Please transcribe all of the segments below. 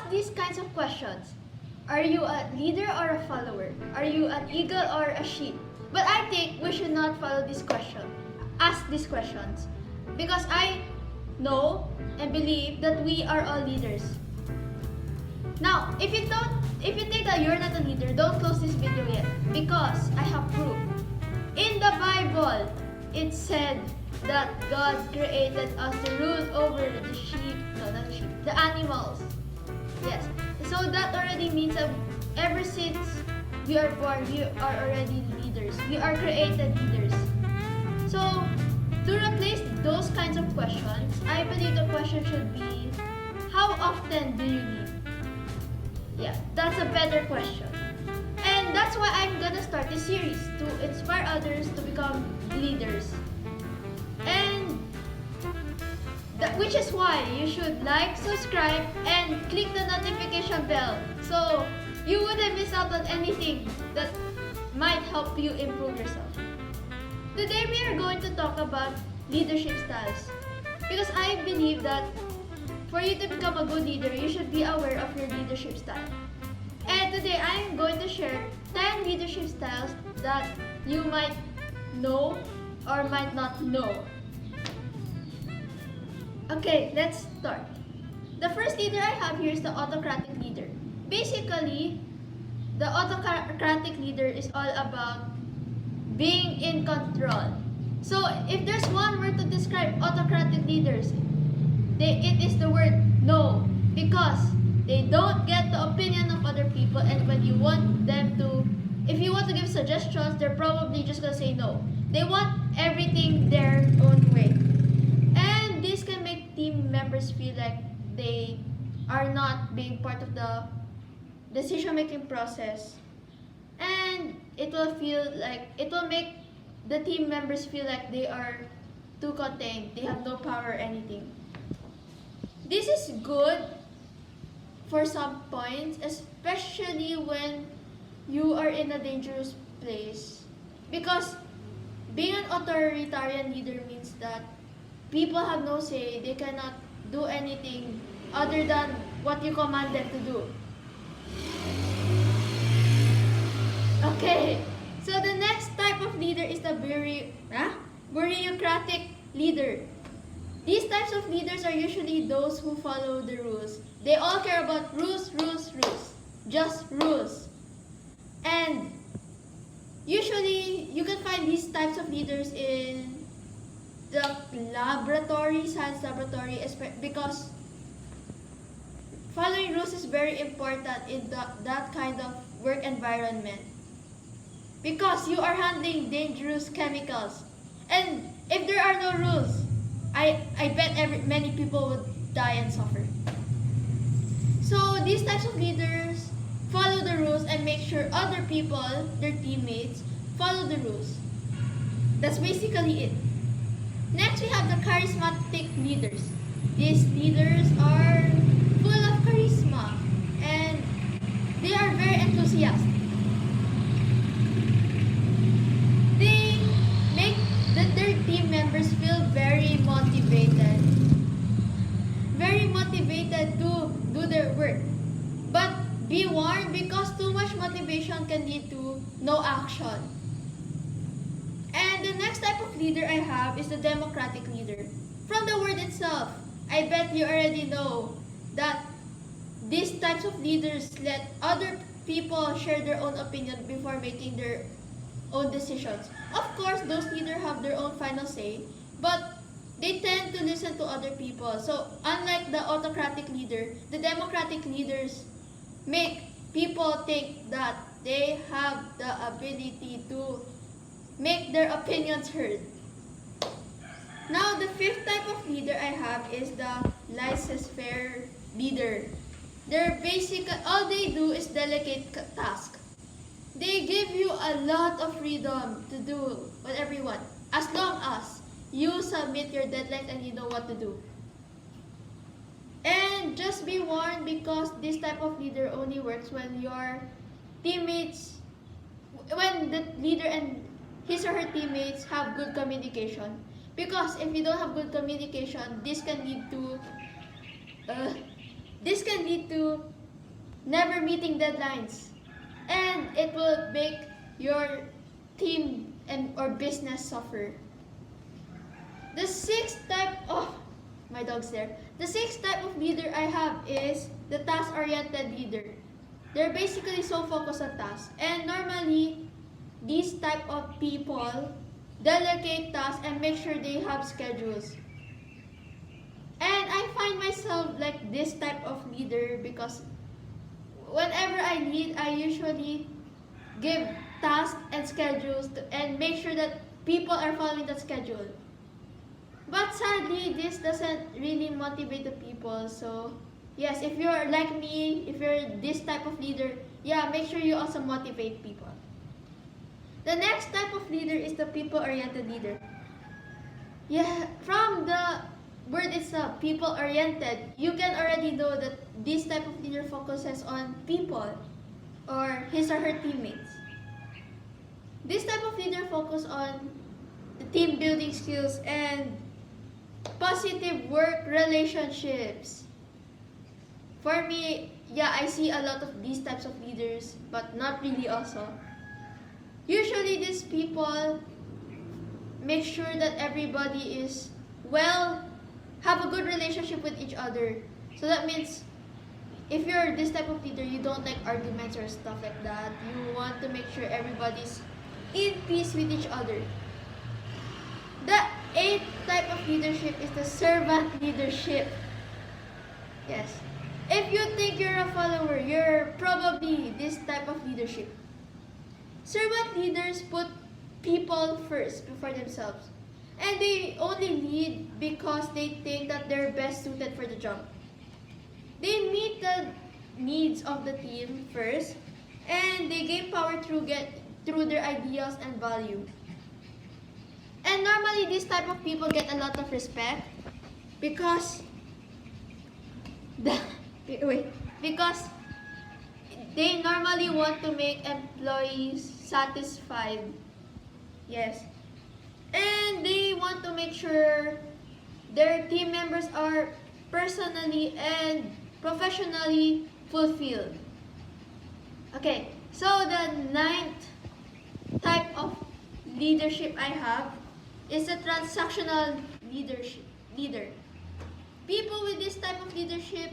these kinds of questions. Are you a leader or a follower? Are you an eagle or a sheep? But I think we should not follow this question, ask these questions, because I know and believe that we are all leaders. Now, if you think that you're not a leader, don't close this video yet, because I have proof. In the Bible, it said that God created us to rule over the sheep, no, not the sheep, the animals. Yes. So that already means that ever since we are born, we are already leaders. We are created leaders. So, to replace those kinds of questions, I believe the question should be, how often do you lead? Yeah, that's a better question. And that's why I'm gonna start this series, to inspire others to become leaders. And which is why you should like, subscribe, and click the notification bell so you wouldn't miss out on anything that might help you improve yourself. Today we are going to talk about leadership styles, because I believe that for you to become a good leader, you should be aware of your leadership style. And today I am going to share 10 leadership styles that you might know or might not know. Okay, let's start. The first leader I have here is the autocratic leader. Basically, the autocratic leader is all about being in control. So, if there's one word to describe autocratic leaders, it is the word no, because they don't get the opinion of other people, and when you want them to, if you want to give suggestions, they're probably just gonna say no. They want everything their own way. And this can make team members feel like they are not being part of the decision-making process. And it will make the team members feel like they are too contained, they have no power or anything. This is good for some points, especially when you are in a dangerous place. Because being an authoritarian leader means that people have no say, they cannot do anything other than what you command them to do. Okay, so the next type of leader is the bureaucratic leader. These types of leaders are usually those who follow the rules. They all care about rules, rules, rules. Just rules. And usually, you can find these types of leaders in the science laboratory, because following rules is very important in that kind of work environment. Because you are handling dangerous chemicals. And if there are no rules, I bet many people would die and suffer. So these types of leaders follow the rules and make sure other people, their teammates, follow the rules. That's basically it. Next, we have the charismatic leaders. These leaders are full of charisma and they are very enthusiastic. They make their team members feel very motivated to do their work. But be warned, because too much motivation can lead to no action. And the next type of leader I have is the democratic leader. From the word itself, I bet you already know that these types of leaders let other people share their own opinion before making their own decisions. Of course, those leaders have their own final say, but they tend to listen to other people. So, unlike the autocratic leader, the democratic leaders make people think that they have the ability to make their opinions heard. Now, the fifth type of leader I have is the Laissez-faire leader. All they do is delegate tasks. They give you a lot of freedom to do whatever you want, as long as you submit your deadlines and you know what to do. And just be warned, because this type of leader only works when your teammates, when the leader and his or her teammates have good communication. Because if you don't have good communication, this can lead to never meeting deadlines, and it will make your team and or business suffer. The sixth type of my dog's there. The sixth type of leader I have is the task-oriented leader. They're basically so focused on tasks, and normally these type of people delegate tasks and make sure they have schedules. And I find myself like this type of leader because whenever I lead, I usually give tasks and schedules and make sure that people are following that schedule. But sadly, this doesn't really motivate the people. So, yes, if you're like me, if you're this type of leader, yeah, make sure you also motivate people. The next type of leader is the people-oriented leader. Yeah, from the word itself, people-oriented, you can already know that this type of leader focuses on people or his or her teammates. This type of leader focuses on the team building skills and positive work relationships. For me, yeah, I see a lot of these types of leaders, but not really also. Usually these people make sure that everybody is have a good relationship with each other. So that means if you're this type of leader, you don't like arguments or stuff like that. You want to make sure everybody's in peace with each other. The eighth type of leadership is the servant leadership. Yes. If you think you're a follower, you're probably this type of leadership. Servant leaders put people first before themselves. And they only lead because they think that they're best suited for the job. They meet the needs of the team first, and they gain power through their ideas and value. And normally these type of people get a lot of respect because because they normally want to make employees satisfied. Yes. And they want to make sure their team members are personally and professionally fulfilled. Okay, so the ninth type of leadership I have is a transactional leader. People with this type of leadership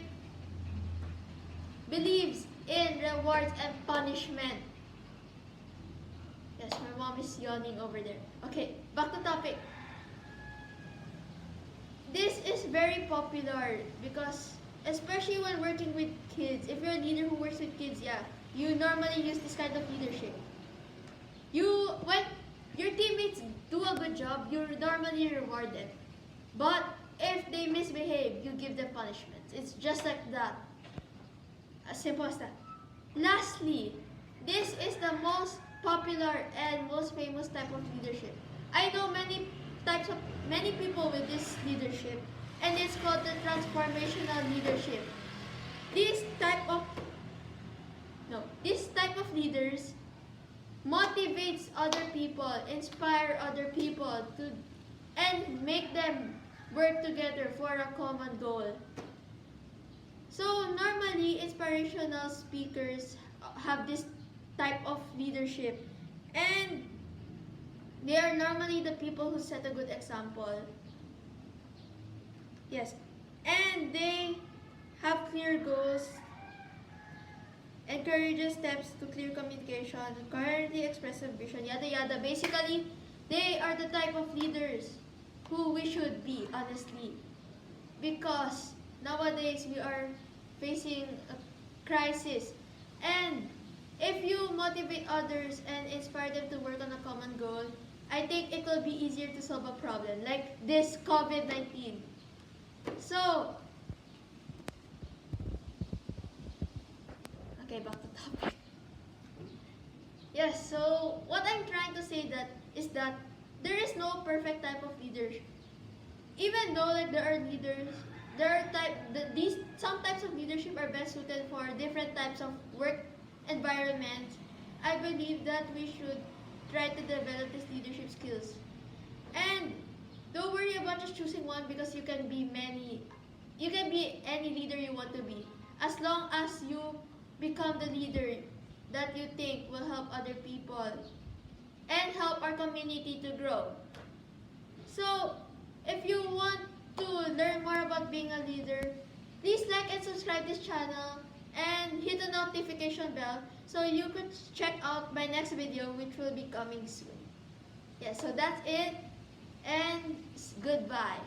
believes in rewards and punishment. Yes, my mom is yawning over there. Okay, back to topic. This is very popular because especially when working with kids, if you're a leader who works with kids, yeah, you normally use this kind of leadership. When your teammates do a good job, you normally reward them. But if they misbehave, you give them punishments. It's just like that. As simple as that. Lastly, this is the most popular and most famous type of leadership. I know many people with this leadership, and it's called the transformational leadership. This type of leaders motivates other people, inspire other people and make them work together for a common goal. So normally inspirational speakers have this type of leadership, and they are normally the people who set a good example. Yes, and they have clear goals, encourages steps to clear communication, coherently expressive vision, yada yada. Basically, they are the type of leaders who we should be, honestly. Because nowadays we are facing a crisis, and if you motivate others and inspire them to work on a common goal, I think it will be easier to solve a problem like this COVID-19. So, okay, back to topic. Yes, so what I'm trying to say is that there is no perfect type of leadership. Even though like there are leaders, some types of leadership are best suited for different types of work environments. I believe that we should try to develop these leadership skills. And don't worry about just choosing one because you can be any leader you want to be. As long as you become the leader that you think will help other people and help our community to grow. So, if you want to learn more about being a leader, please like and subscribe this channel and hit the notification bell so you could check out my next video, which will be coming soon. Yeah, so that's it, and goodbye.